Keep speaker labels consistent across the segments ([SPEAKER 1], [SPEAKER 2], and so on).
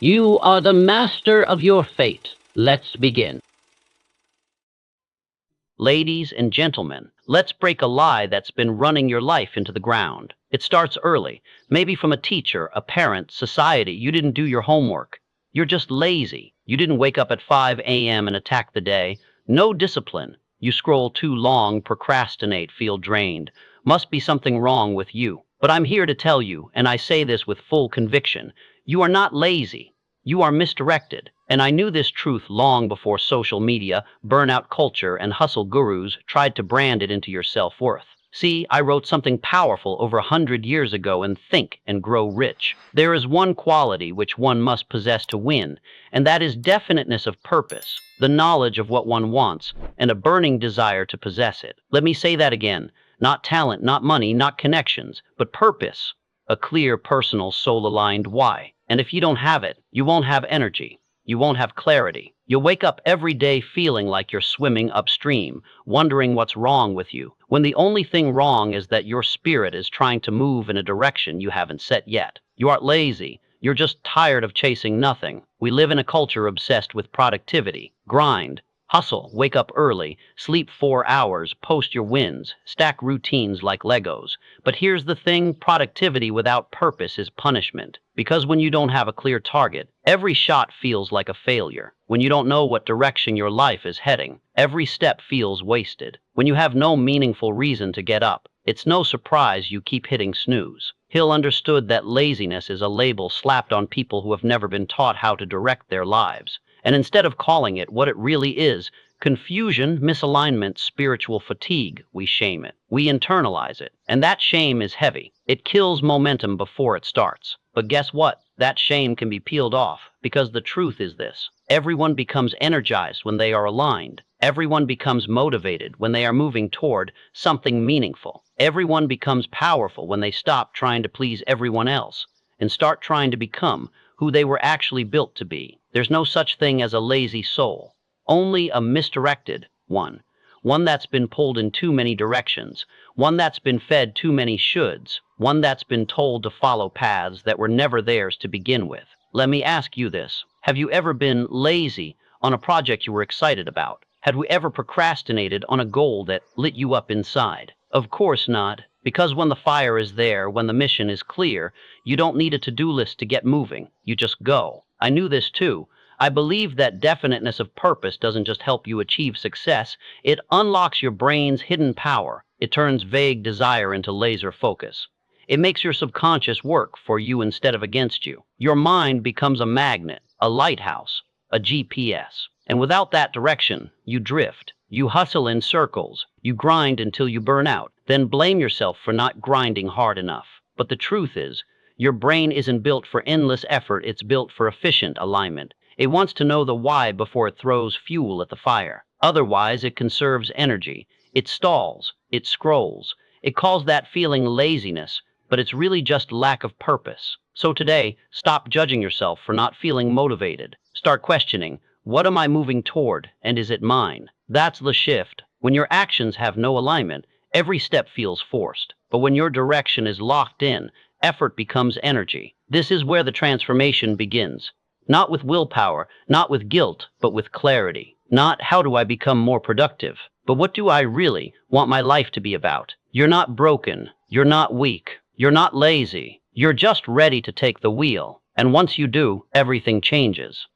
[SPEAKER 1] You are the master of your fate. Let's begin.
[SPEAKER 2] Ladies and gentlemen, let's break a lie that's been running your life into the ground. It starts early, maybe from a teacher, a parent, society. You didn't do your homework. You're just lazy. You didn't wake up at 5 a.m. and attack the day. No discipline. You scroll too long, procrastinate, feel drained. Must be something wrong with you. But I'm here to tell you, and I say this with full conviction, you are not lazy. You are misdirected. And I knew this truth long before social media, burnout culture, and hustle gurus tried to brand it into your self-worth. See, I wrote something powerful over 100 years ago in Think and Grow Rich. There is one quality which one must possess to win, and that is definiteness of purpose, the knowledge of what one wants, and a burning desire to possess it. Let me say that again. Not talent, not money, not connections, but purpose. A clear, personal, soul-aligned why. And if you don't have it, you won't have energy. You won't have clarity. You'll wake up every day feeling like you're swimming upstream, wondering what's wrong with you, when the only thing wrong is that your spirit is trying to move in a direction you haven't set yet. You aren't lazy. You're just tired of chasing nothing. We live in a culture obsessed with productivity, grind, hustle, wake up early, sleep 4 hours, post your wins, stack routines like Legos. But here's the thing, productivity without purpose is punishment. Because when you don't have a clear target, every shot feels like a failure. When you don't know what direction your life is heading, every step feels wasted. When you have no meaningful reason to get up, it's no surprise you keep hitting snooze. Hill understood that laziness is a label slapped on people who have never been taught how to direct their lives. And instead of calling it what it really is, confusion, misalignment, spiritual fatigue, we shame it. We internalize it. And that shame is heavy. It kills momentum before it starts. But guess what? That shame can be peeled off, because the truth is this. Everyone becomes energized when they are aligned. Everyone becomes motivated when they are moving toward something meaningful. Everyone becomes powerful when they stop trying to please everyone else and start trying to become who they were actually built to be. There's no such thing as a lazy soul, only a misdirected one. One that's been pulled in too many directions, one that's been fed too many shoulds, one that's been told to follow paths that were never theirs to begin with. Let me ask you this. Have you ever been lazy on a project you were excited about? Had we ever procrastinated on a goal that lit you up inside? Of course not, because when the fire is there, when the mission is clear, you don't need a to-do list to get moving. You just go. I knew this too. I believe that definiteness of purpose doesn't just help you achieve success, it unlocks your brain's hidden power. It turns vague desire into laser focus. It makes your subconscious work for you instead of against you. Your mind becomes a magnet, a lighthouse, a GPS. And without that direction, you drift. You hustle in circles. You grind until you burn out. Then blame yourself for not grinding hard enough. But the truth is, your brain isn't built for endless effort, it's built for efficient alignment. It wants to know the why before it throws fuel at the fire. Otherwise, it conserves energy. It stalls. It scrolls. It calls that feeling laziness, but it's really just lack of purpose. So today, stop judging yourself for not feeling motivated. Start questioning, what am I moving toward, and is it mine? That's the shift. When your actions have no alignment, every step feels forced. But when your direction is locked in, effort becomes energy. This is where the transformation begins. Not with willpower, not with guilt, but with clarity. Not how do I become more productive, but what do I really want my life to be about? You're not broken. You're not weak. You're not lazy. You're just ready to take the wheel. And once you do, everything changes.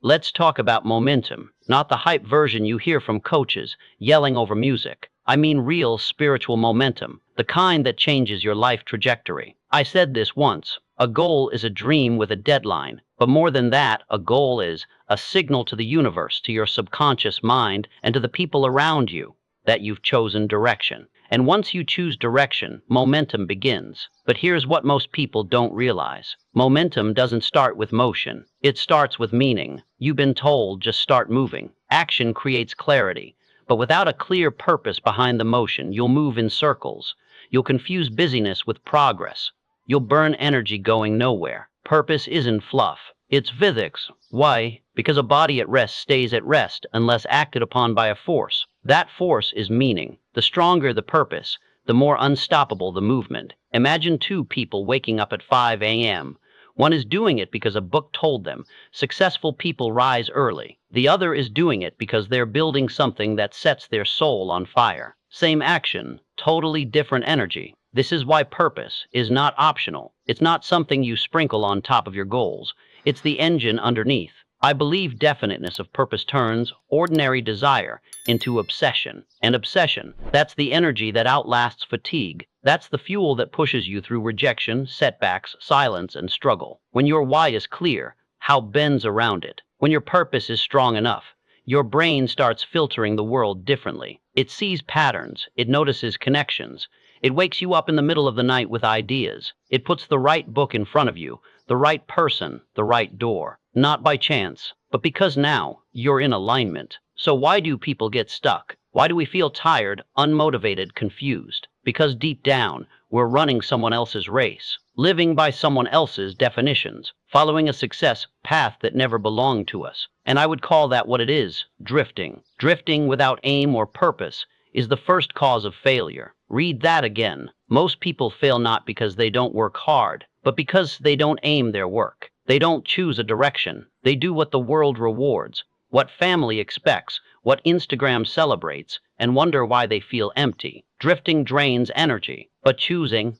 [SPEAKER 2] Let's talk about momentum, not the hype version you hear from coaches yelling over music. I mean real spiritual momentum, the kind that changes your life trajectory. I said this once, a goal is a dream with a deadline, but more than that, a goal is a signal to the universe, to your subconscious mind, and to the people around you that you've chosen direction. And once you choose direction, momentum begins. But here's what most people don't realize. Momentum doesn't start with motion. It starts with meaning. You've been told, just start moving. Action creates clarity. But without a clear purpose behind the motion, you'll move in circles. You'll confuse busyness with progress. You'll burn energy going nowhere. Purpose isn't fluff. It's physics. Why? Because a body at rest stays at rest unless acted upon by a force. That force is meaning. The stronger the purpose, the more unstoppable the movement. Imagine two people waking up at 5 a.m. One is doing it because a book told them successful people rise early. The other is doing it because they're building something that sets their soul on fire. Same action, totally different energy. This is why purpose is not optional. It's not something you sprinkle on top of your goals. It's the engine underneath. I believe definiteness of purpose turns ordinary desire into obsession. And obsession, that's the energy that outlasts fatigue. That's the fuel that pushes you through rejection, setbacks, silence, and struggle. When your why is clear, how bends around it. When your purpose is strong enough, your brain starts filtering the world differently. It sees patterns, it notices connections. It wakes you up in the middle of the night with ideas. It puts the right book in front of you, the right person, the right door. Not by chance, but because now you're in alignment. So why do people get stuck? Why do we feel tired, unmotivated, confused? Because deep down, we're running someone else's race, living by someone else's definitions, following a success path that never belonged to us. And I would call that what it is, drifting. Drifting without aim or purpose is the first cause of failure. Read that again. Most people fail not because they don't work hard, but because they don't aim their work. They don't choose a direction. They do what the world rewards, what family expects, what Instagram celebrates, and wonder why they feel empty. Drifting drains energy, but choosing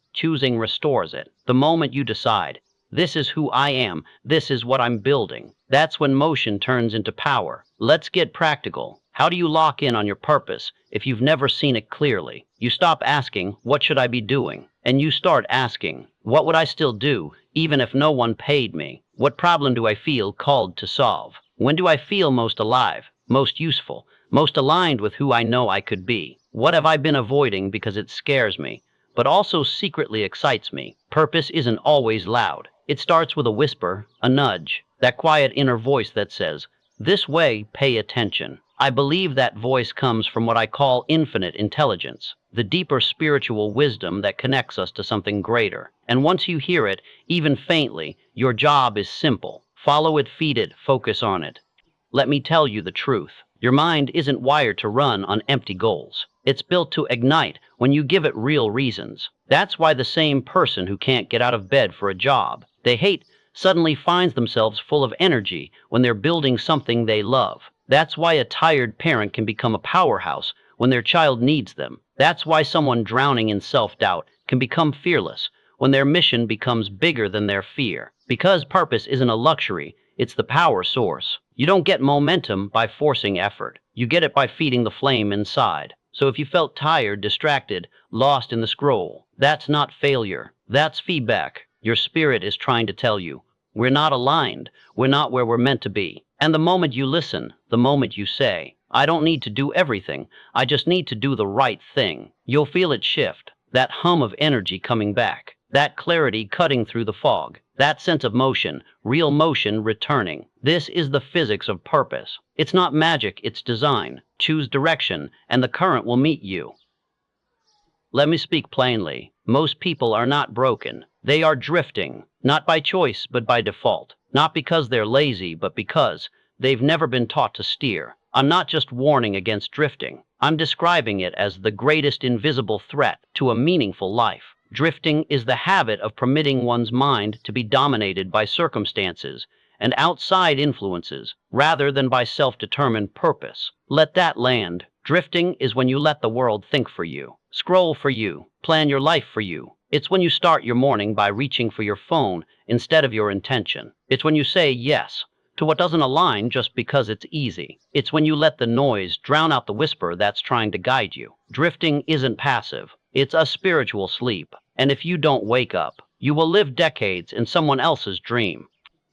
[SPEAKER 2] restores it. The moment you decide, this is who I am, this is what I'm building, that's when motion turns into power. Let's get practical. How do you lock in on your purpose if you've never seen it clearly? You stop asking, what should I be doing? And you start asking, what would I still do, even if no one paid me? What problem do I feel called to solve? When do I feel most alive, most useful, most aligned with who I know I could be? What have I been avoiding because it scares me, but also secretly excites me? Purpose isn't always loud. It starts with a whisper, a nudge, that quiet inner voice that says, this way, pay attention. I believe that voice comes from what I call infinite intelligence, the deeper spiritual wisdom that connects us to something greater. And once you hear it, even faintly, your job is simple. Follow it, feed it, focus on it. Let me tell you the truth. Your mind isn't wired to run on empty goals. It's built to ignite when you give it real reasons. That's why the same person who can't get out of bed for a job they hate suddenly finds themselves full of energy when they're building something they love. That's why a tired parent can become a powerhouse when their child needs them. That's why someone drowning in self-doubt can become fearless when their mission becomes bigger than their fear. Because purpose isn't a luxury, it's the power source. You don't get momentum by forcing effort. You get it by feeding the flame inside. So if you felt tired, distracted, lost in the scroll, that's not failure. That's feedback. Your spirit is trying to tell you, we're not aligned. We're not where we're meant to be. And the moment you listen, the moment you say, I don't need to do everything, I just need to do the right thing, you'll feel it shift, that hum of energy coming back, that clarity cutting through the fog, that sense of motion, real motion returning. This is the physics of purpose. It's not magic, it's design. Choose direction, and the current will meet you. Let me speak plainly. Most people are not broken. They are drifting, not by choice, but by default. Not because they're lazy, but because they've never been taught to steer. I'm not just warning against drifting. I'm describing it as the greatest invisible threat to a meaningful life. Drifting is the habit of permitting one's mind to be dominated by circumstances and outside influences rather than by self-determined purpose. Let that land. Drifting is when you let the world think for you, scroll for you, plan your life for you. It's when you start your morning by reaching for your phone instead of your intention. It's when you say yes to what doesn't align just because it's easy. It's when you let the noise drown out the whisper that's trying to guide you. Drifting isn't passive. It's a spiritual sleep. And if you don't wake up, you will live decades in someone else's dream.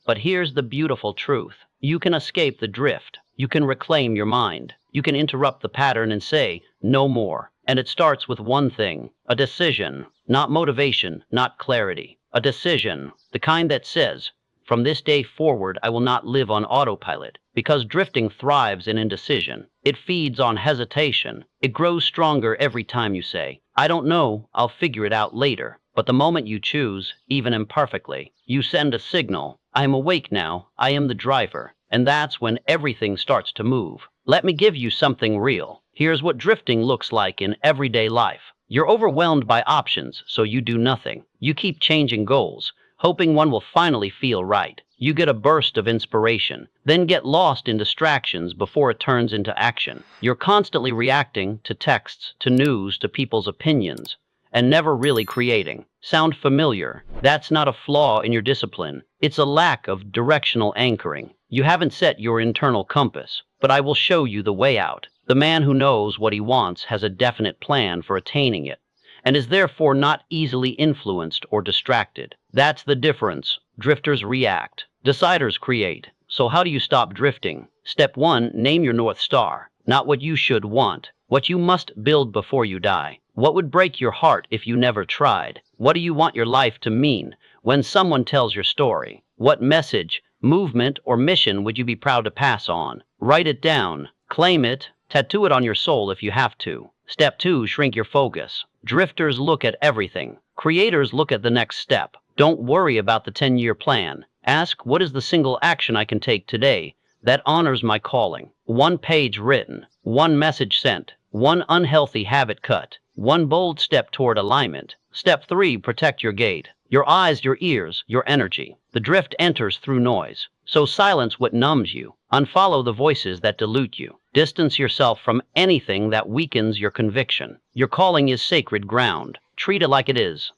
[SPEAKER 2] But here's the beautiful truth. You can escape the drift. You can reclaim your mind. You can interrupt the pattern and say, no more. And it starts with one thing, a decision, not motivation, not clarity. A decision, the kind that says, from this day forward, I will not live on autopilot. Because drifting thrives in indecision. It feeds on hesitation. It grows stronger every time you say, I don't know, I'll figure it out later. But the moment you choose, even imperfectly, you send a signal, I am awake now, I am the driver. And that's when everything starts to move. Let me give you something real. Here's what drifting looks like in everyday life. You're overwhelmed by options, so you do nothing. You keep changing goals, hoping one will finally feel right. You get a burst of inspiration, then get lost in distractions before it turns into action. You're constantly reacting to texts, to news, to people's opinions, and never really creating. Sound familiar? That's not a flaw in your discipline. It's a lack of directional anchoring. You haven't set your internal compass, but I will show you the way out. The man who knows what he wants has a definite plan for attaining it, and is therefore not easily influenced or distracted. That's the difference. Drifters react. Deciders create. So how do you stop drifting? Step 1, name your North Star. Not what you should want, what you must build before you die. What would break your heart if you never tried? What do you want your life to mean when someone tells your story? What message, movement, or mission would you be proud to pass on? Write it down, claim it, tattoo it on your soul if you have to. Step 2, shrink your focus. Drifters look at everything. Creators look at the next step. Don't worry about the 10-year plan. Ask, what is the single action I can take today that honors my calling? One page written, one message sent, one unhealthy habit cut, one bold step toward alignment. Step 3, protect your gate. Your eyes, your ears, your energy. The drift enters through noise. So silence what numbs you. Unfollow the voices that dilute you. Distance yourself from anything that weakens your conviction. Your calling is sacred ground. Treat it like it is.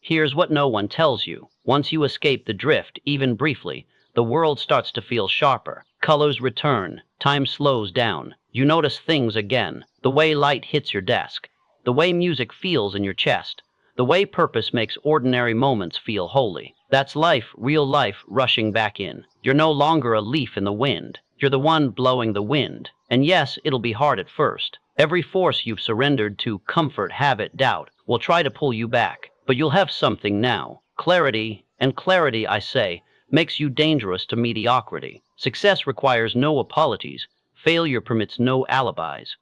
[SPEAKER 2] Here's what no one tells you. Once you escape the drift, even briefly, the world starts to feel sharper. Colors return. Time slows down. You notice things again. The way light hits your desk. The way music feels in your chest. The way purpose makes ordinary moments feel holy. That's life, real life, rushing back in. You're no longer a leaf in the wind. You're the one blowing the wind. And yes, it'll be hard at first. Every force you've surrendered to, comfort, habit, doubt, will try to pull you back. But you'll have something now. Clarity, and clarity, I say, makes you dangerous to mediocrity. Success requires no apologies. Failure permits no alibis.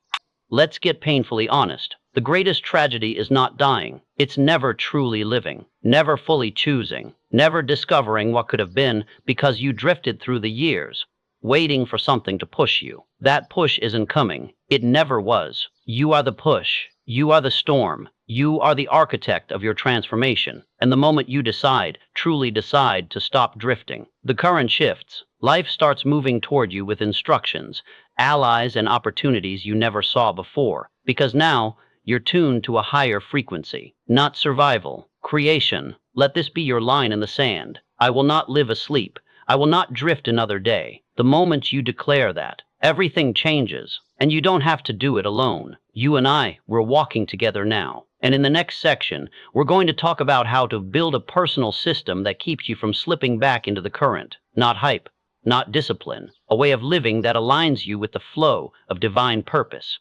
[SPEAKER 2] Let's get painfully honest. The greatest tragedy is not dying. It's never truly living, never fully choosing, never discovering what could have been because you drifted through the years, waiting for something to push you. That push isn't coming. It never was. You are the push. You are the storm. You are the architect of your transformation. And the moment you decide, truly decide, to stop drifting, the current shifts. Life starts moving toward you with instructions, allies, and opportunities you never saw before. Because now, you're tuned to a higher frequency. Not survival. Creation. Let this be your line in the sand. I will not live asleep. I will not drift another day. The moment you declare that, everything changes. And you don't have to do it alone. You and I, we're walking together now. And in the next section, we're going to talk about how to build a personal system that keeps you from slipping back into the current. Not hype, not discipline. A way of living that aligns you with the flow of divine purpose.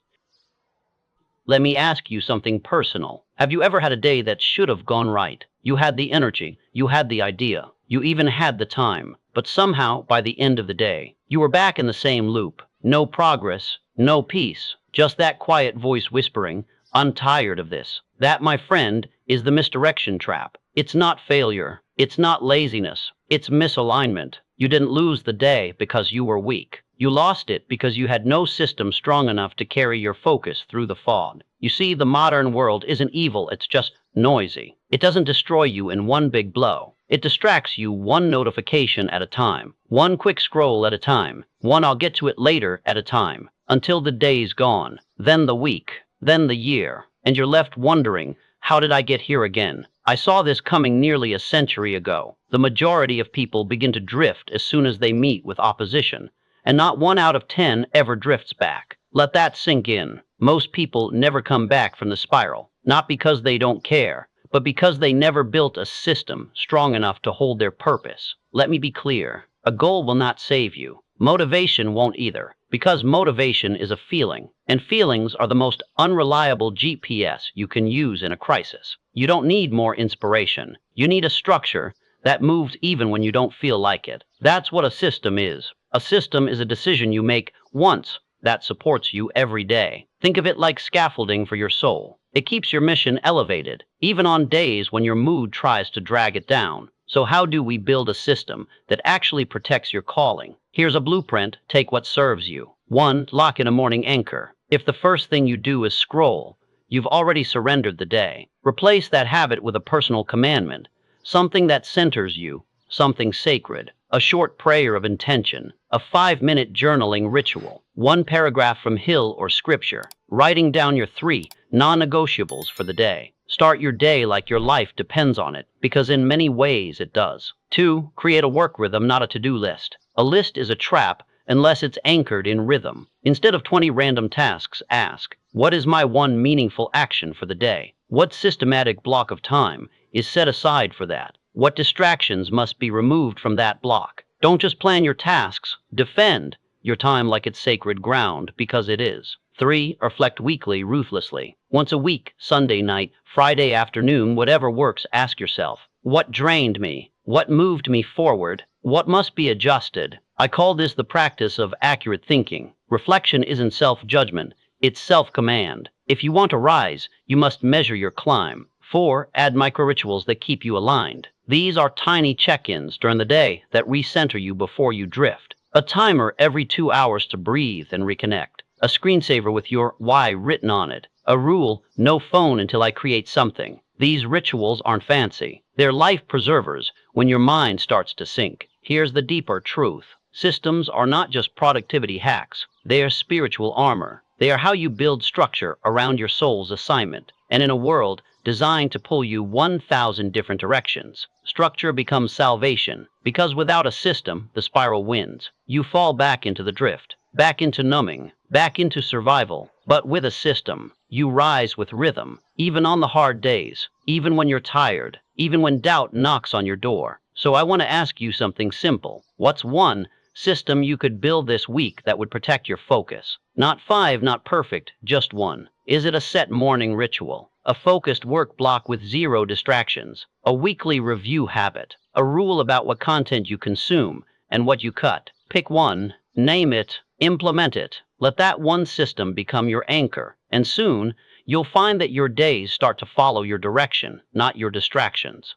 [SPEAKER 2] Let me ask you something personal. Have you ever had a day that should have gone right? You had the energy, you had the idea, you even had the time. But somehow, by the end of the day, you were back in the same loop. No progress, no peace, just that quiet voice whispering, "I'm tired of this." That, my friend, is the misdirection trap. It's not failure. It's not laziness. It's misalignment. You didn't lose the day because you were weak. You lost it because you had no system strong enough to carry your focus through the fog. You see, the modern world isn't evil, it's just noisy. It doesn't destroy you in one big blow. It distracts you one notification at a time, one quick scroll at a time, one "I'll get to it later" at a time, until the day's gone, then the week, then the year, and you're left wondering, how did I get here again? I saw this coming nearly a century ago. The majority of people begin to drift as soon as they meet with opposition, and not 1 out of 10 ever drifts back. Let that sink in. Most people never come back from the spiral, not because they don't care, but because they never built a system strong enough to hold their purpose. Let me be clear. A goal will not save you. Motivation won't either, because motivation is a feeling, and feelings are the most unreliable GPS you can use in a crisis. You don't need more inspiration. You need a structure that moves even when you don't feel like it. That's what a system is. A system is a decision you make once that supports you every day. Think of it like scaffolding for your soul. It keeps your mission elevated, even on days when your mood tries to drag it down. So how do we build a system that actually protects your calling? Here's a blueprint. Take what serves you. 1. Lock in a morning anchor. If the first thing you do is scroll, you've already surrendered the day. Replace that habit with a personal commandment. something that centers you, something sacred, a short prayer of intention, a 5-minute journaling ritual, one paragraph from Hill or scripture, writing down your 3 non-negotiables for the day. Start your day like your life depends on it, because in many ways it does. 2. Create a work rhythm, not a to-do list. A list is a trap unless it's anchored in rhythm. Instead of 20 random tasks, ask, what is my one meaningful action for the day? What systematic block of time is set aside for that? What distractions must be removed from that block? Don't just plan your tasks, defend your time like it's sacred ground, because it is. 3. Reflect weekly, ruthlessly. Once a week, Sunday night, Friday afternoon, whatever works, ask yourself, what drained me? What moved me forward? What must be adjusted? I call this the practice of accurate thinking. Reflection isn't self-judgment, it's self-command. If you want to rise, you must measure your climb. 4. Add micro-rituals that keep you aligned. These are tiny check-ins during the day that recenter you before you drift. A timer every 2 hours to breathe and reconnect. A screensaver with your why written on it. A rule, no phone until I create something. These rituals aren't fancy. They're life preservers when your mind starts to sink. Here's the deeper truth. Systems are not just productivity hacks. They are spiritual armor. They are how you build structure around your soul's assignment. And in a world designed to pull you 1,000 different directions, structure becomes salvation, because without a system, the spiral wins. You fall back into the drift, back into numbing, back into survival. But with a system, you rise with rhythm, even on the hard days, even when you're tired, even when doubt knocks on your door. So I want to ask you something simple. What's one system you could build this week that would protect your focus? Not 5, not perfect, just one. Is it a set morning ritual? A focused work block with 0 distractions? A weekly review habit? A rule about what content you consume and what you cut? Pick one, name it, implement it. Let that one system become your anchor, and soon you'll find that your days start to follow your direction, not your distractions.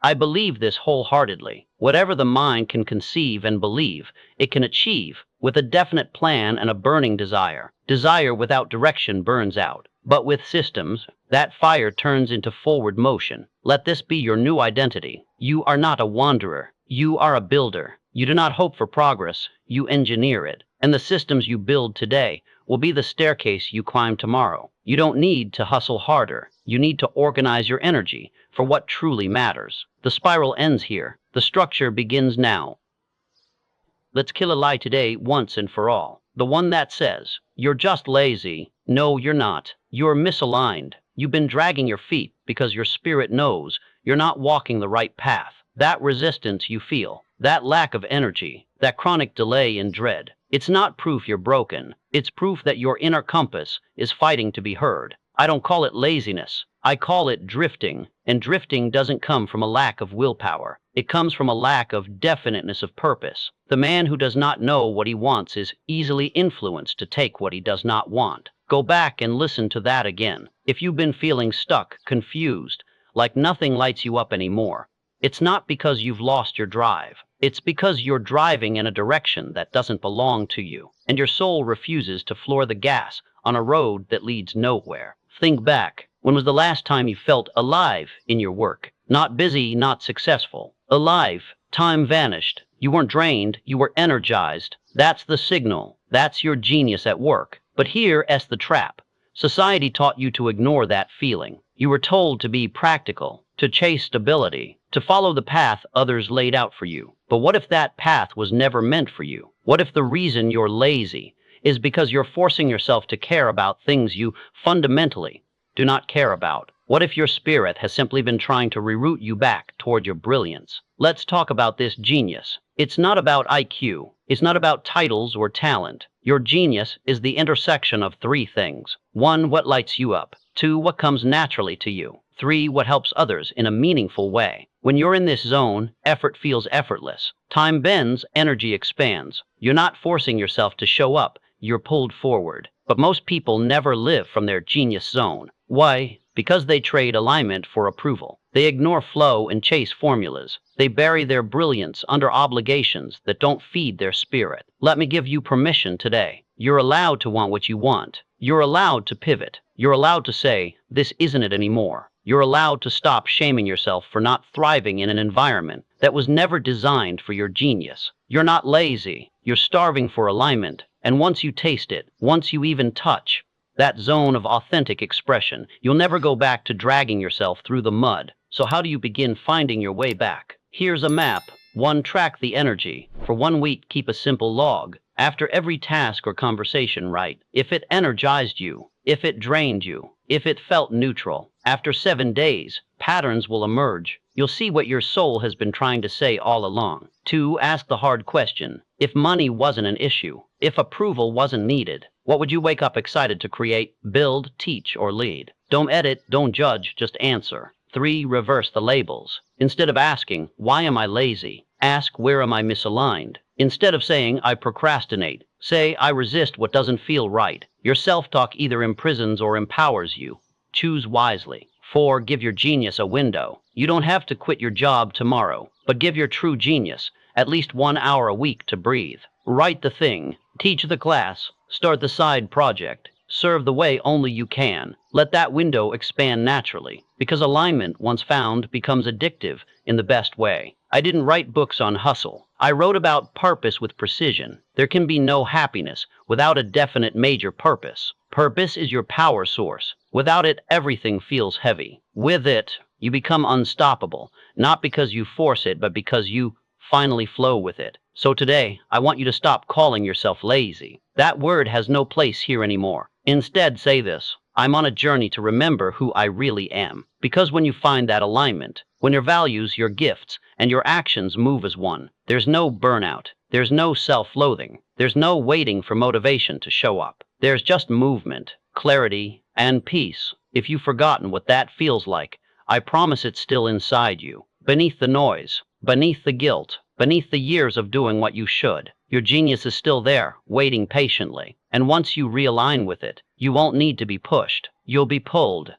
[SPEAKER 2] I believe this wholeheartedly. Whatever the mind can conceive and believe, it can achieve with a definite plan and a burning desire. Desire without direction burns out, but with systems, that fire turns into forward motion. Let this be your new identity. You are not a wanderer. You are a builder. You do not hope for progress. You engineer it. And the systems you build today will be the staircase you climb tomorrow. You don't need to hustle harder. You need to organize your energy for what truly matters. The spiral ends here. The structure begins now. Let's kill a lie today once and for all. The one that says, you're just lazy. No, you're not. You're misaligned. You've been dragging your feet because your spirit knows you're not walking the right path. That resistance you feel, that lack of energy, that chronic delay and dread, it's not proof you're broken. It's proof that your inner compass is fighting to be heard. I don't call it laziness. I call it drifting. And drifting doesn't come from a lack of willpower. It comes from a lack of definiteness of purpose. The man who does not know what he wants is easily influenced to take what he does not want. Go back and listen to that again. If you've been feeling stuck, confused, like nothing lights you up anymore, it's not because you've lost your drive. It's because you're driving in a direction that doesn't belong to you, and your soul refuses to floor the gas on a road that leads nowhere. Think back. When was the last time you felt alive in your work? Not busy, not successful. Alive. Time vanished. You weren't drained, you were energized. That's the signal. That's your genius at work. But here's the trap. Society taught you to ignore that feeling. You were told to be practical, to chase stability, to follow the path others laid out for you. But what if that path was never meant for you? What if the reason you're lazy is because you're forcing yourself to care about things you fundamentally do not care about? What if your spirit has simply been trying to reroute you back toward your brilliance? Let's talk about this genius. It's not about IQ. It's not about titles or talent. Your genius is the intersection of 3 things. 1, what lights you up. 2, what comes naturally to you. 3, what helps others in a meaningful way. When you're in this zone, effort feels effortless. Time bends, energy expands. You're not forcing yourself to show up. You're pulled forward. But most people never live from their genius zone. Why? Because they trade alignment for approval. They ignore flow and chase formulas. They bury their brilliance under obligations that don't feed their spirit. Let me give you permission today. You're allowed to want what you want. You're allowed to pivot. You're allowed to say, this isn't it anymore. You're allowed to stop shaming yourself for not thriving in an environment that was never designed for your genius. You're not lazy. You're starving for alignment. And once you taste it, once you even touch that zone of authentic expression, you'll never go back to dragging yourself through the mud. So how do you begin finding your way back? Here's a map. 1. Track the energy. For 1 week, keep a simple log. After every task or conversation, write if it energized you, if it drained you, if it felt neutral. After 7 days, patterns will emerge. You'll see what your soul has been trying to say all along. 2. Ask the hard question. If money wasn't an issue, if approval wasn't needed, what would you wake up excited to create, build, teach, or lead? Don't edit, don't judge, just answer. 3. Reverse the labels. Instead of asking, why am I lazy? Ask, where am I misaligned? Instead of saying, I procrastinate, say, I resist what doesn't feel right. Your self-talk either imprisons or empowers you. Choose wisely. 4. Give your genius a window. You don't have to quit your job tomorrow, but give your true genius at least 1 hour a week to breathe. Write the thing, teach the class, start the side project, serve the way only you can. Let that window expand naturally, because alignment, once found, becomes addictive in the best way. I didn't write books on hustle. I wrote about purpose with precision. There can be no happiness without a definite major purpose. Purpose is your power source. Without it, everything feels heavy. With it, you become unstoppable, not because you force it, but because you finally flow with it. So today, I want you to stop calling yourself lazy. That word has no place here anymore. Instead, say this: I'm on a journey to remember who I really am. Because when you find that alignment, when your values, your gifts, and your actions move as one, there's no burnout, there's no self-loathing, there's no waiting for motivation to show up. There's just movement, clarity, and peace. If you've forgotten what that feels like, I promise it's still inside you. Beneath the noise, beneath the guilt, beneath the years of doing what you should, your genius is still there, waiting patiently. And once you realign with it, you won't need to be pushed. You'll be pulled.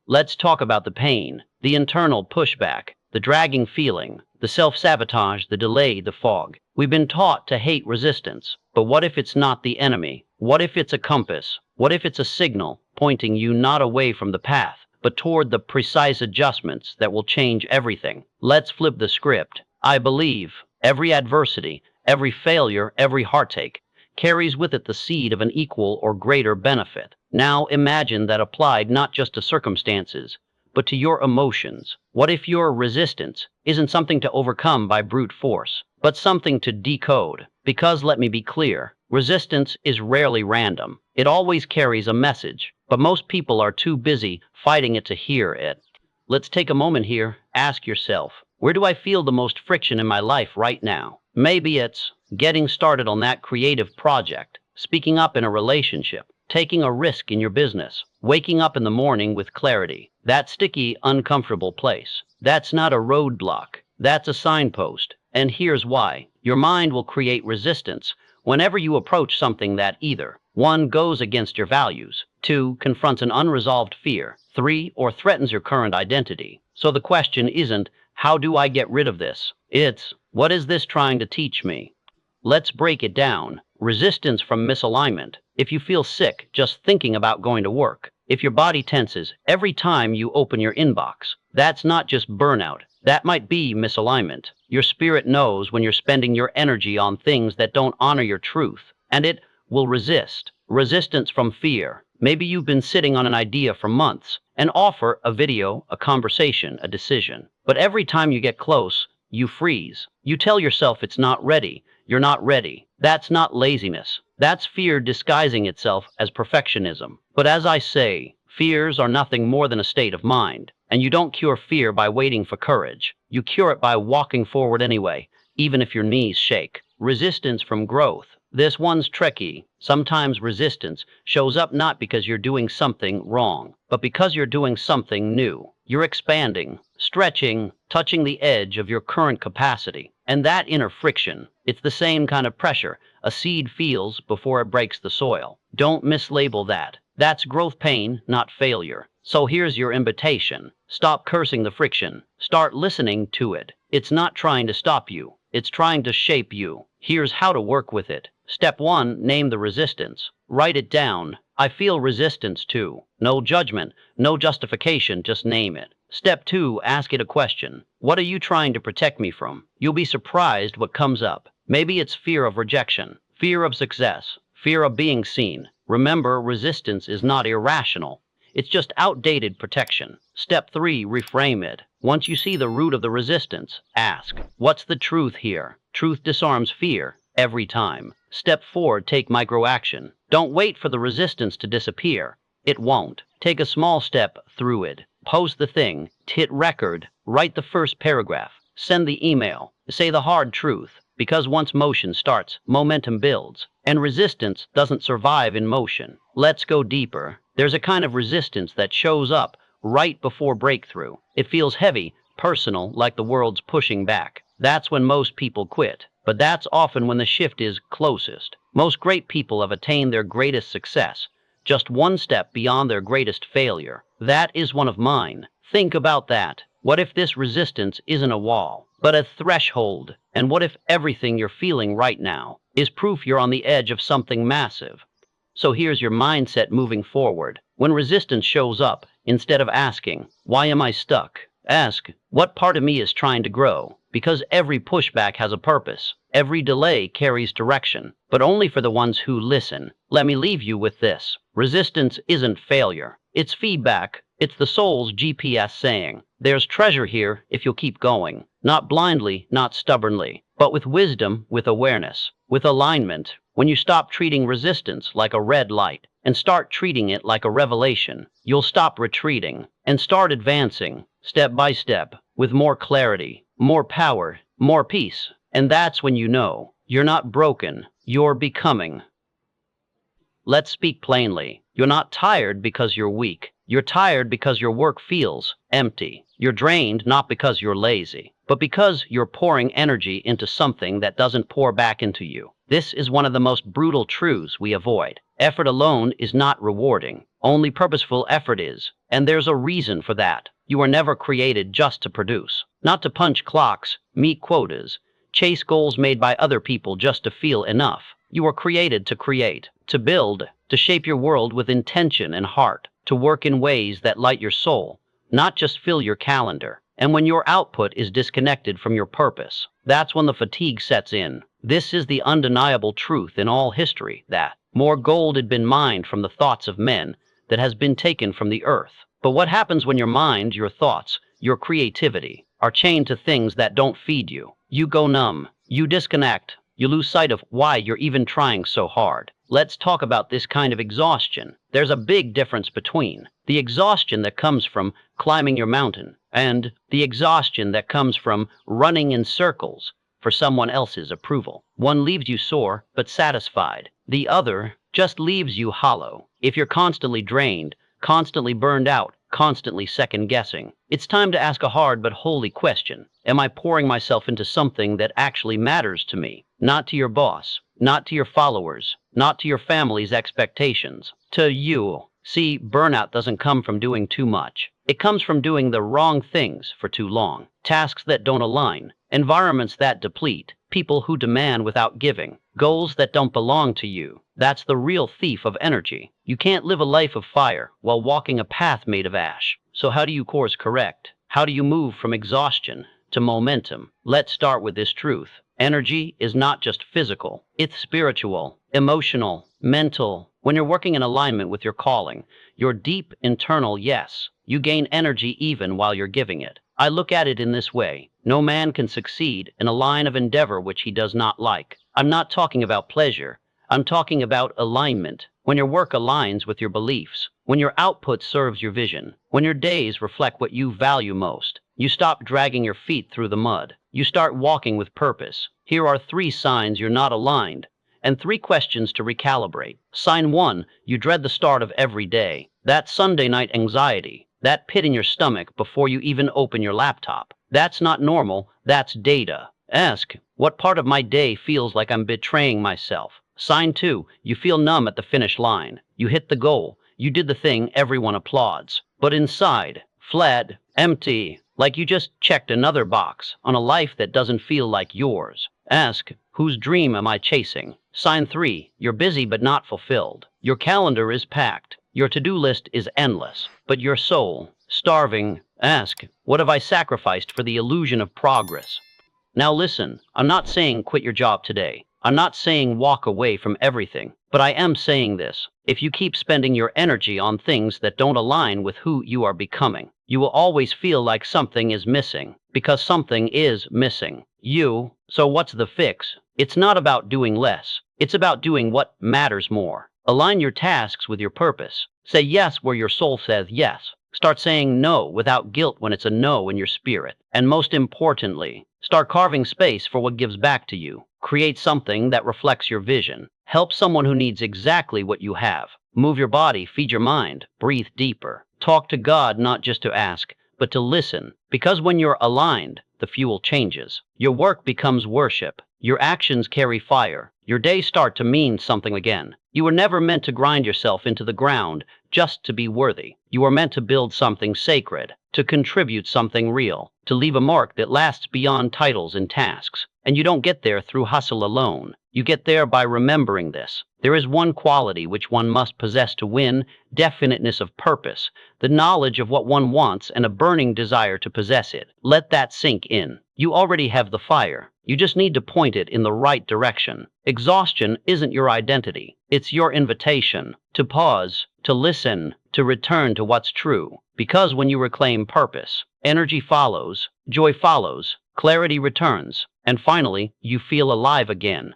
[SPEAKER 2] Let's talk about the pain, the internal pushback, the dragging feeling, the self-sabotage, the delay, the fog. We've been taught to hate resistance, but what if it's not the enemy? What if it's a compass? What if it's a signal pointing you not away from the path, but toward the precise adjustments that will change everything? Let's flip the script. I believe every adversity, every failure, every heartache carries with it the seed of an equal or greater benefit. Now imagine that applied not just to circumstances, but to your emotions. What if your resistance isn't something to overcome by brute force, but something to decode? Because let me be clear, resistance is rarely random. It always carries a message, but most people are too busy fighting it to hear it. Let's take a moment here. Ask yourself, where do I feel the most friction in my life right now? Maybe it's getting started on that creative project, speaking up in a relationship, taking a risk in your business, waking up in the morning with clarity. That sticky, uncomfortable place. That's not a roadblock. That's a signpost. And here's why. Your mind will create resistance whenever you approach something that either 1. Goes against your values, 2. Confronts an unresolved fear, 3. Or threatens your current identity. So the question isn't, how do I get rid of this? It's, what is this trying to teach me? Let's break it down. Resistance from misalignment. If you feel sick just thinking about going to work, if your body tenses every time you open your inbox, that's not just burnout. That might be misalignment. Your spirit knows when you're spending your energy on things that don't honor your truth, and it will resist. Resistance from fear. Maybe you've been sitting on an idea for months, an offer, a video, a conversation, a decision. But every time you get close, you freeze. You tell yourself it's not ready. You're not ready. That's not laziness. That's fear disguising itself as perfectionism. But as I say, fears are nothing more than a state of mind. And you don't cure fear by waiting for courage. You cure it by walking forward anyway, even if your knees shake. Resistance from growth. This one's tricky. Sometimes resistance shows up not because you're doing something wrong, but because you're doing something new. You're expanding, stretching, touching the edge of your current capacity. And that inner friction, it's the same kind of pressure a seed feels before it breaks the soil. Don't mislabel that. That's growth pain, not failure. So here's your invitation. Stop cursing the friction. Start listening to it. It's not trying to stop you. It's trying to shape you. Here's how to work with it. Step 1, name the resistance. Write it down. I feel resistance too. No judgment, no justification, just name it. Step 2, ask it a question. What are you trying to protect me from? You'll be surprised what comes up. Maybe it's fear of rejection, fear of success, fear of being seen. Remember, resistance is not irrational. It's just outdated protection. Step 3, reframe it. Once you see the root of the resistance, ask, what's the truth here? Truth disarms fear every time. Step 4, take micro action. Don't wait for the resistance to disappear. It won't. Take a small step through it. Post the thing, hit record, write the first paragraph, send the email, say the hard truth. Because once motion starts, momentum builds, and resistance doesn't survive in motion. Let's go deeper. There's a kind of resistance that shows up right before breakthrough. It feels heavy, personal, like the world's pushing back. That's when most people quit. But that's often when the shift is closest. Most great people have attained their greatest success just one step beyond their greatest failure. That is one of mine. Think about that. What if this resistance isn't a wall, but a threshold? And what if everything you're feeling right now is proof you're on the edge of something massive? So here's your mindset moving forward. When resistance shows up, instead of asking, why am I stuck? Ask, what part of me is trying to grow? Because every pushback has a purpose. Every delay carries direction, but only for the ones who listen. Let me leave you with this. Resistance isn't failure. It's feedback. It's the soul's GPS saying, there's treasure here if you'll keep going. Not blindly, not stubbornly, but with wisdom, with awareness, with alignment. When you stop treating resistance like a red light and start treating it like a revelation, you'll stop retreating and start advancing, step by step, with more clarity, more power, more peace. And that's when you know you're not broken, you're becoming. Let's speak plainly. You're not tired because you're weak. You're tired because your work feels empty. You're drained not because you're lazy, but because you're pouring energy into something that doesn't pour back into you. This is one of the most brutal truths we avoid. Effort alone is not rewarding. Only purposeful effort is. And there's a reason for that. You were never created just to produce, not to punch clocks, meet quotas, chase goals made by other people just to feel enough. You were created to create, to build, to shape your world with intention and heart, to work in ways that light your soul, not just fill your calendar. And when your output is disconnected from your purpose, that's when the fatigue sets in. This is the undeniable truth in all history, that more gold had been mined from the thoughts of men than has been taken from the earth. But what happens when your mind, your thoughts, your creativity are chained to things that don't feed you? You go numb, you disconnect, you lose sight of why you're even trying so hard. Let's talk about this kind of exhaustion. There's a big difference between the exhaustion that comes from climbing your mountain and the exhaustion that comes from running in circles for someone else's approval. One leaves you sore but satisfied. The other just leaves you hollow. If you're constantly drained, constantly burned out, constantly second-guessing, it's time to ask a hard but holy question. Am I pouring myself into something that actually matters to me? Not to your boss, not to your followers, not to your family's expectations, to you. See, burnout doesn't come from doing too much. It comes from doing the wrong things for too long. Tasks that don't align, environments that deplete, people who demand without giving, goals that don't belong to you. That's the real thief of energy. You can't live a life of fire while walking a path made of ash. So how do you course correct? How do you move from exhaustion to momentum? Let's start with this truth. Energy is not just physical. It's spiritual, emotional, mental. When you're working in alignment with your calling, your deep internal yes, you gain energy even while you're giving it. I look at it in this way. No man can succeed in a line of endeavor which he does not like. I'm not talking about pleasure. I'm talking about alignment. When your work aligns with your beliefs, when your output serves your vision, when your days reflect what you value most, you stop dragging your feet through the mud. You start walking with purpose. Here are 3 signs you're not aligned, and 3 questions to recalibrate. Sign 1, you dread the start of every day. That Sunday night anxiety, that pit in your stomach before you even open your laptop. That's not normal, that's data. Ask, what part of my day feels like I'm betraying myself? Sign 2, you feel numb at the finish line. You hit the goal. You did the thing everyone applauds. But inside, flat, empty, like you just checked another box on a life that doesn't feel like yours. Ask, whose dream am I chasing? Sign 3, you're busy but not fulfilled. Your calendar is packed. Your to-do list is endless, but your soul, starving. Ask, what have I sacrificed for the illusion of progress? Now listen, I'm not saying quit your job today. I'm not saying walk away from everything, but I am saying this. If you keep spending your energy on things that don't align with who you are becoming, you will always feel like something is missing, because something is missing. You. So what's the fix? It's not about doing less. It's about doing what matters more. Align your tasks with your purpose. Say yes where your soul says yes. Start saying no without guilt when it's a no in your spirit. And most importantly, start carving space for what gives back to you. Create something that reflects your vision. Help someone who needs exactly what you have. Move your body, feed your mind, breathe deeper. Talk to God not just to ask, but to listen. Because when you're aligned, the fuel changes. Your work becomes worship. Your actions carry fire. Your days start to mean something again. You were never meant to grind yourself into the ground just to be worthy. You were meant to build something sacred, to contribute something real, to leave a mark that lasts beyond titles and tasks. And you don't get there through hustle alone. You get there by remembering this. There is one quality which one must possess to win: definiteness of purpose, the knowledge of what one wants, and a burning desire to possess it. Let that sink in. You already have the fire. You just need to point it in the right direction. Exhaustion isn't your identity. It's your invitation to pause, to listen, to return to what's true. Because when you reclaim purpose, energy follows, joy follows, clarity returns, and finally, you feel alive again.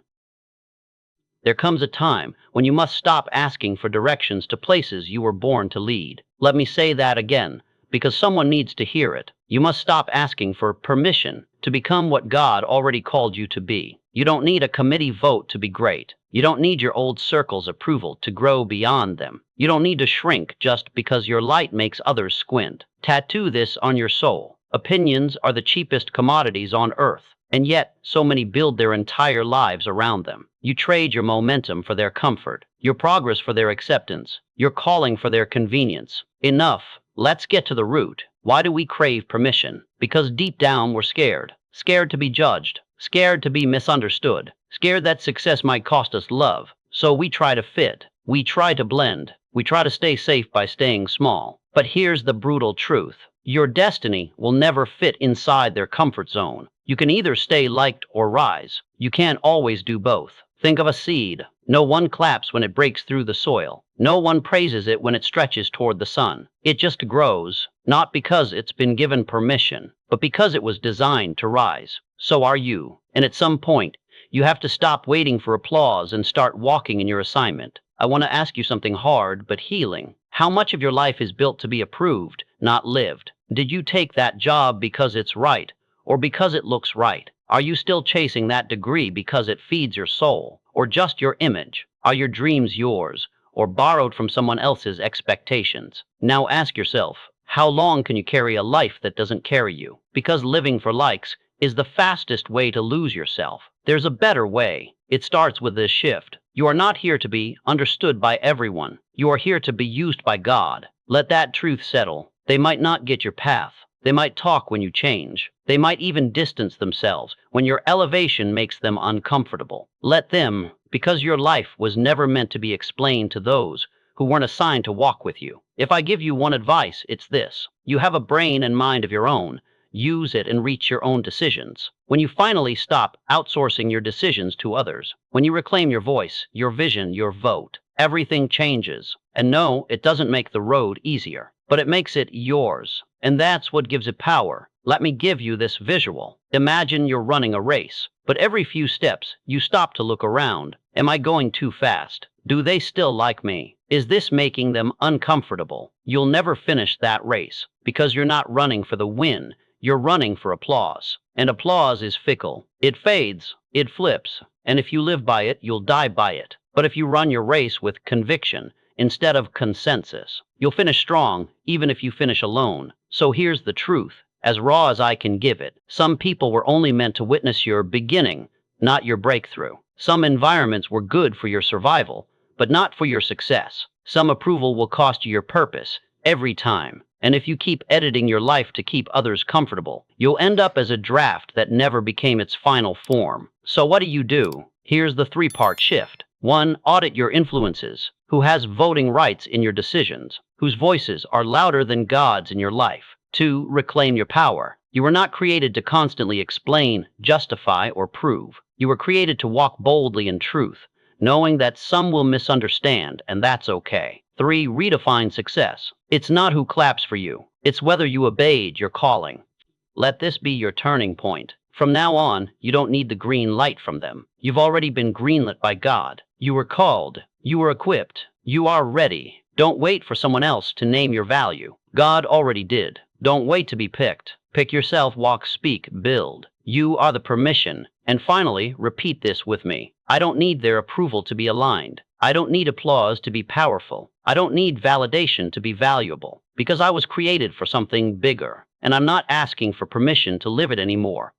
[SPEAKER 2] There comes a time when you must stop asking for directions to places you were born to lead. Let me say that again, because someone needs to hear it. You must stop asking for permission to become what God already called you to be. You don't need a committee vote to be great. You don't need your old circle's approval to grow beyond them. You don't need to shrink just because your light makes others squint. Tattoo this on your soul. Opinions are the cheapest commodities on earth, and yet so many build their entire lives around them. You trade your momentum for their comfort, your progress for their acceptance, your calling for their convenience. Enough. Let's get to the root. Why do we crave permission? Because deep down we're scared. Scared to be judged. Scared to be misunderstood. Scared that success might cost us love. So we try to fit. We try to blend. We try to stay safe by staying small. But here's the brutal truth. Your destiny will never fit inside their comfort zone. You can either stay liked or rise. You can't always do both. Think of a seed. No one claps when it breaks through the soil. No one praises it when it stretches toward the sun. It just grows, not because it's been given permission, but because it was designed to rise. So are you. And at some point, you have to stop waiting for applause and start walking in your assignment. I want to ask you something hard but healing. How much of your life is built to be approved, not lived? Did you take that job because it's right, or because it looks right? Are you still chasing that degree because it feeds your soul, or just your image? Are your dreams yours, or borrowed from someone else's expectations? Now ask yourself, how long can you carry a life that doesn't carry you? Because living for likes is the fastest way to lose yourself. There's a better way. It starts with this shift. You are not here to be understood by everyone. You are here to be used by God. Let that truth settle. They might not get your path. They might talk when you change. They might even distance themselves when your elevation makes them uncomfortable. Let them, because your life was never meant to be explained to those who weren't assigned to walk with you. If I give you one advice, it's this. You have a brain and mind of your own. Use it and reach your own decisions. When you finally stop outsourcing your decisions to others, when you reclaim your voice, your vision, your vote, everything changes. And no, it doesn't make the road easier, but it makes it yours. And that's what gives it power. Let me give you this visual. Imagine you're running a race, but every few steps you stop to look around. Am I going too fast? Do they still like me? Is this making them uncomfortable? You'll never finish that race because you're not running for the win. You're running for applause. And applause is fickle. It fades, it flips, and if you live by it, you'll die by it. But if you run your race with conviction instead of consensus, you'll finish strong, even if you finish alone. So here's the truth, as raw as I can give it. Some people were only meant to witness your beginning, not your breakthrough. Some environments were good for your survival, but not for your success. Some approval will cost you your purpose every time. And if you keep editing your life to keep others comfortable, you'll end up as a draft that never became its final form. So what do? Here's the three-part shift. 1. Audit your influences. Who has voting rights in your decisions? Whose voices are louder than God's in your life? 2. Reclaim your power. You were not created to constantly explain, justify, or prove. You were created to walk boldly in truth, knowing that some will misunderstand, and that's okay. 3. Redefine success. It's not who claps for you. It's whether you obeyed your calling. Let this be your turning point. From now on, you don't need the green light from them. You've already been greenlit by God. You were called. You were equipped. You are ready. Don't wait for someone else to name your value. God already did. Don't wait to be picked. Pick yourself, walk, speak, build. You are the permission. And finally, repeat this with me. I don't need their approval to be aligned. I don't need applause to be powerful. I don't need validation to be valuable, because I was created for something bigger, and I'm not asking for permission to live it anymore.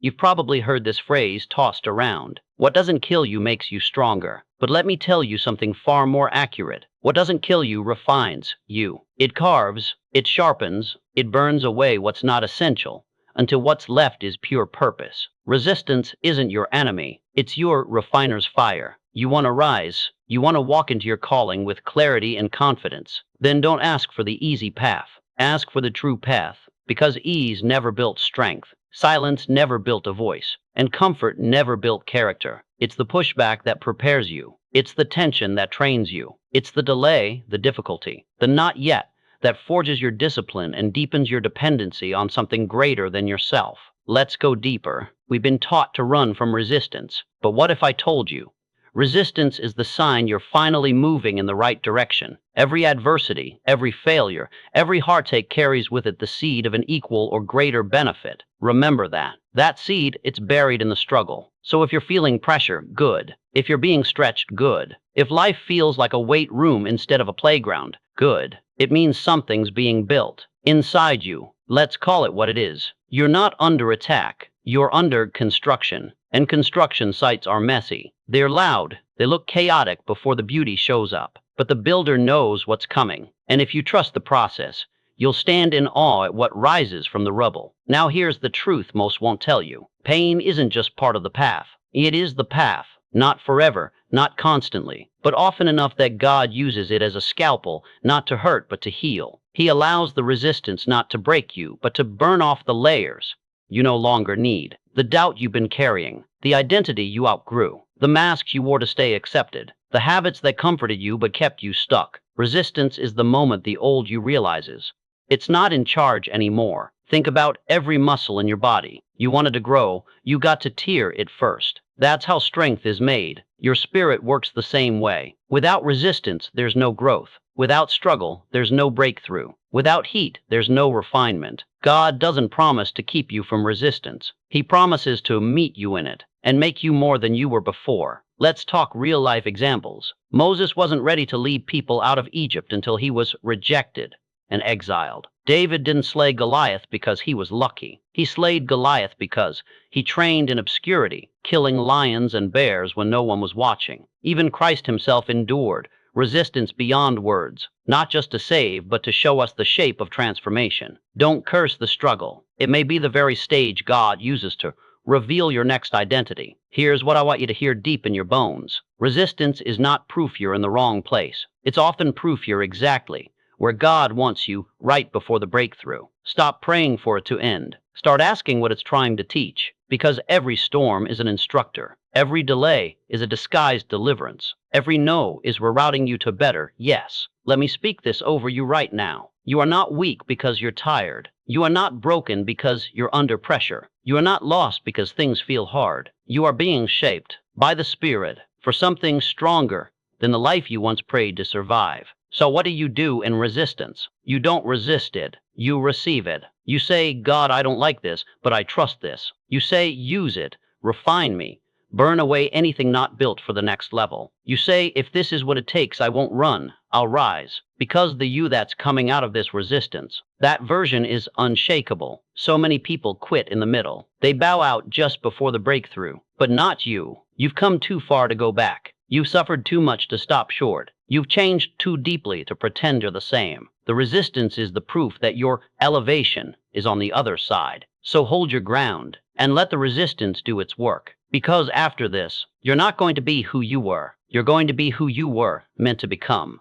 [SPEAKER 2] You've probably heard this phrase tossed around. What doesn't kill you makes you stronger. But let me tell you something far more accurate. What doesn't kill you refines you. It carves, it sharpens, it burns away what's not essential, until what's left is pure purpose. Resistance isn't your enemy. It's your refiner's fire. You want to rise. You want to walk into your calling with clarity and confidence. Then don't ask for the easy path. Ask for the true path, because ease never built strength. Silence never built a voice, and comfort never built character. It's the pushback that prepares you. It's the tension that trains you. It's the delay, the difficulty, the not yet, that forges your discipline and deepens your dependency on something greater than yourself. Let's go deeper. We've been taught to run from resistance, but what if I told you? Resistance is the sign you're finally moving in the right direction. Every adversity, every failure, every heartache carries with it the seed of an equal or greater benefit. Remember that. That seed, it's buried in the struggle. So if you're feeling pressure, good. If you're being stretched, good. If life feels like a weight room instead of a playground, good. It means something's being built inside you. Let's call it what it is. You're not under attack. You're under construction. And construction sites are messy. They're loud. They look chaotic before the beauty shows up. But the builder knows what's coming. And if you trust the process, you'll stand in awe at what rises from the rubble. Now here's the truth most won't tell you. Pain isn't just part of the path. It is the path. Not forever, not constantly, but often enough that God uses it as a scalpel, not to hurt but to heal. He allows the resistance not to break you, but to burn off the layers you no longer need. The doubt you've been carrying, the identity you outgrew, the masks you wore to stay accepted, the habits that comforted you but kept you stuck. Resistance is the moment the old you realizes it's not in charge anymore. Think about every muscle in your body. You wanted to grow, you got to tear it first. That's how strength is made. Your spirit works the same way. Without resistance, there's no growth. Without struggle, there's no breakthrough. Without heat, there's no refinement. God doesn't promise to keep you from resistance. He promises to meet you in it and make you more than you were before. Let's talk real-life examples. Moses wasn't ready to lead people out of Egypt until he was rejected and exiled. David didn't slay Goliath because he was lucky. He slayed Goliath because he trained in obscurity, killing lions and bears when no one was watching. Even Christ himself endured resistance beyond words, not just to save, but to show us the shape of transformation. Don't curse the struggle. It may be the very stage God uses to reveal your next identity. Here's what I want you to hear deep in your bones. Resistance is not proof you're in the wrong place. It's often proof you're exactly where God wants you right before the breakthrough. Stop praying for it to end. Start asking what it's trying to teach, because every storm is an instructor. Every delay is a disguised deliverance. Every no is rerouting you to better yes. Let me speak this over you right now. You are not weak because you're tired. You are not broken because you're under pressure. You are not lost because things feel hard. You are being shaped by the Spirit for something stronger than the life you once prayed to survive. So what do in resistance? You don't resist it. You receive it. You say, God, I don't like this, but I trust this. You say, use it. Refine me. Burn away anything not built for the next level. You say, if this is what it takes, I won't run. I'll rise. Because the you that's coming out of this resistance, that version is unshakable. So many people quit in the middle. They bow out just before the breakthrough. But not you. You've come too far to go back. You've suffered too much to stop short. You've changed too deeply to pretend you're the same. The resistance is the proof that your elevation is on the other side. So hold your ground and let the resistance do its work. Because after this, you're not going to be who you were. You're going to be who you were meant to become.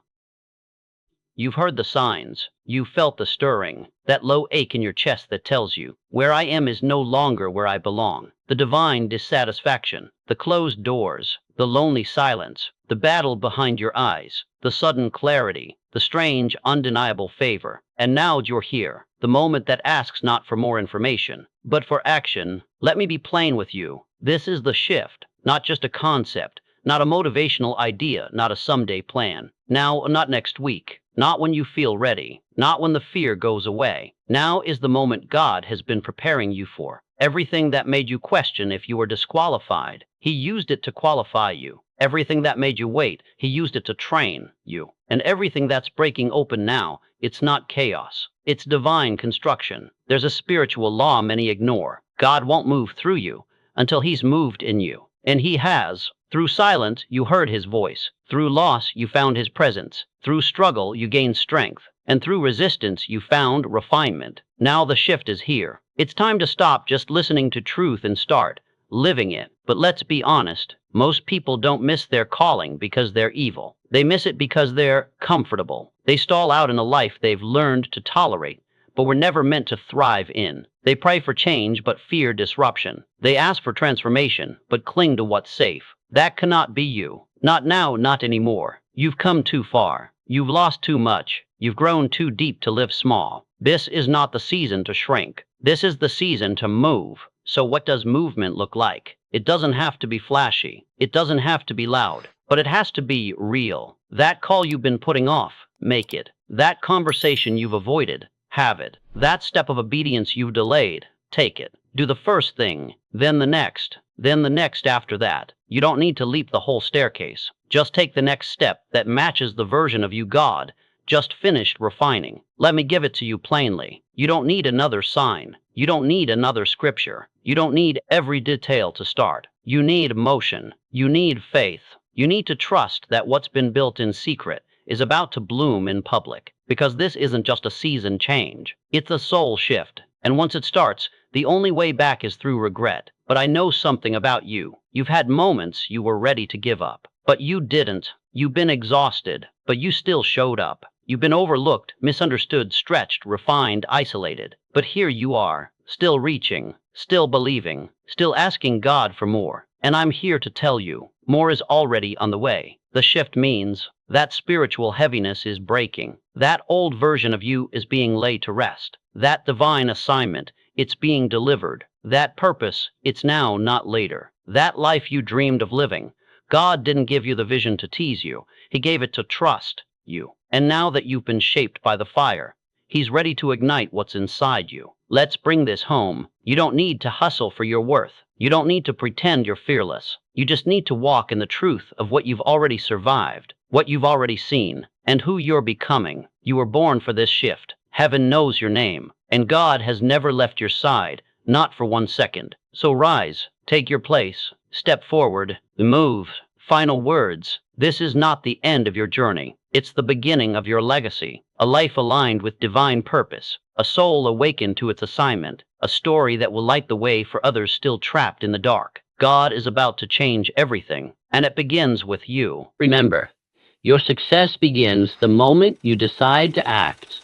[SPEAKER 2] You've heard the signs. You've felt the stirring, that low ache in your chest that tells you, where I am is no longer where I belong. The divine dissatisfaction, the closed doors, the lonely silence, the battle behind your eyes, the sudden clarity, the strange, undeniable favor. And now you're here, the moment that asks not for more information, but for action. Let me be plain with you. This is the shift, not just a concept, not a motivational idea, not a someday plan. Now, not next week. Not when you feel ready, not when the fear goes away. Now is the moment God has been preparing you for. Everything that made you question if you were disqualified, He used it to qualify you. Everything that made you wait, He used it to train you. And everything that's breaking open now, it's not chaos. It's divine construction. There's a spiritual law many ignore. God won't move through you until He's moved in you. And He has. Through silence, you heard His voice. Through loss, you found His presence. Through struggle, you gained strength. And through resistance, you found refinement. Now the shift is here. It's time to stop just listening to truth and start living it. But let's be honest, most people don't miss their calling because they're evil. They miss it because they're comfortable. They stall out in a life they've learned to tolerate, but were never meant to thrive in. They pray for change but fear disruption. They ask for transformation but cling to what's safe. That cannot be you. Not now, not anymore. You've come too far. You've lost too much. You've grown too deep to live small. This is not the season to shrink. This is the season to move. So what does movement look like? It doesn't have to be flashy. It doesn't have to be loud. But it has to be real. That call you've been putting off, make it. That conversation you've avoided, have it. That step of obedience you've delayed, take it. Do the first thing, then the next after that. You don't need to leap the whole staircase. Just take the next step that matches the version of you God just finished refining. Let me give it to you plainly. You don't need another sign. You don't need another scripture. You don't need every detail to start. You need motion. You need faith. You need to trust that what's been built in secret is about to bloom in public. Because this isn't just a season change. It's a soul shift. And once it starts, the only way back is through regret. But I know something about you. You've had moments you were ready to give up. But you didn't. You've been exhausted. But you still showed up. You've been overlooked, misunderstood, stretched, refined, isolated. But here you are, still reaching, still believing, still asking God for more. And I'm here to tell you, more is already on the way. The shift means that spiritual heaviness is breaking. That old version of you is being laid to rest. That divine assignment, it's being delivered. That purpose, it's now, not later. That life you dreamed of living, God didn't give you the vision to tease you. He gave it to trust you. And now that you've been shaped by the fire, He's ready to ignite what's inside you. Let's bring this home. You don't need to hustle for your worth. You don't need to pretend you're fearless. You just need to walk in the truth of what you've already survived, what you've already seen, and who you're becoming. You were born for this shift. Heaven knows your name, and God has never left your side, not for 1 second. So rise, take your place, step forward, move. Final words. This is not the end of your journey. It's the beginning of your legacy. A life aligned with divine purpose. A soul awakened to its assignment. A story that will light the way for others still trapped in the dark. God is about to change everything, and it begins with you.
[SPEAKER 1] Remember, your success begins the moment you decide to act.